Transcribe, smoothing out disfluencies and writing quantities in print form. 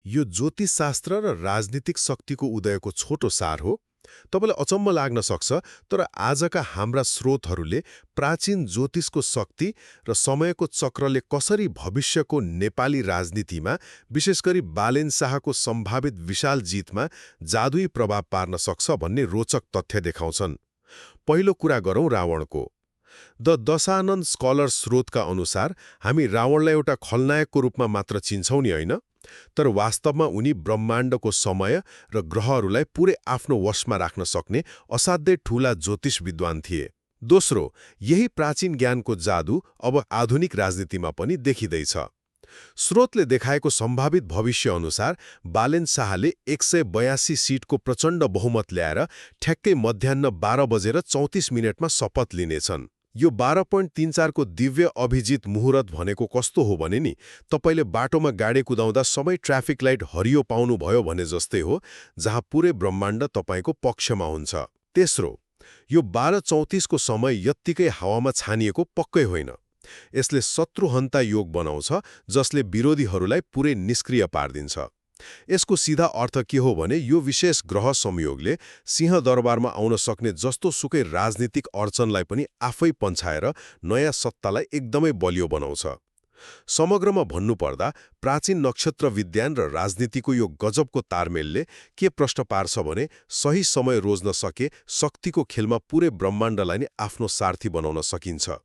यो ज्योतिषशास्त्र र राजनीतिक शक्तिको उदयको छोटो सार हो। तपाईँलाई अचम्म लाग्न सक्छ, तर आजका हाम्रा स्रोतहरूले प्राचीन ज्योतिषको शक्ति र समयको चक्रले कसरी भविष्यको नेपाली राजनीतिमा, विशेष गरी बालेन शाहको सम्भावित विशाल जितमा जादुई प्रभाव पार्न सक्छ भन्ने रोचक तथ्य देखाउँछन्। पहिलो कुरा गरौँ रावणको। द दशानन स्कलर स्रोतका अनुसार हामी रावणलाई एउटा खलनायकको रूपमा मात्र चिन्छौँ नि, होइन? तर वास्तवमा उनी ब्रह्माण्डको समय र ग्रहहरूलाई पुरै आफ्नो वशमा राख्न सक्ने असाध्यै ठूला ज्योतिष विद्वान थिए। दोस्रो, यही प्राचीन ज्ञानको जादु अब आधुनिक राजनीतिमा पनि देखिँदैछ। स्रोतले देखाएको सम्भावित भविष्य अनुसार बालेन शाहले 182 सिटको प्रचण्ड बहुमत ल्याएर ठ्याक्कै मध्याह्न 12:34 शपथ लिनेछन्। यो 12.34 को दिव्य अभिजित मुहुर्त भनेको कस्तो हो भने नि, तपाईँले बाटोमा गाडी कुदाउँदा सबै ट्राफिक लाइट हरियो पाउनुभयो भने जस्तै हो, जहाँ पुरै ब्रह्माण्ड तपाईँको पक्षमा हुन्छ। तेस्रो, यो 12:34 को समय यत्तिकै हावामा छानिएको पक्कै होइन। यसले शत्रुहन्ता योग बनाउँछ, जसले विरोधीहरूलाई पुरै निष्क्रिय पार्दिन्छ। यसको सीधा अर्थ के हो भने यो विशेष ग्रह संयोगले सिंहदरबारमा आउन सक्ने जस्तो सुकै राजनीतिक अडचनलाई पनि आफै पन्छाएर नयाँ सत्तालाई एकदमै बलियो बनाउँछ। समग्रमा भन्नुपर्दा प्राचीन नक्षत्र विज्ञान र राजनीतिको यो गजबको तारमेलले के प्रश्न पार्छ भने सही समय रोज्न सके शक्तिको खेलमा पुरै ब्रह्माण्डलाई नै आफ्नो सारथी बनाउन सकिन्छ।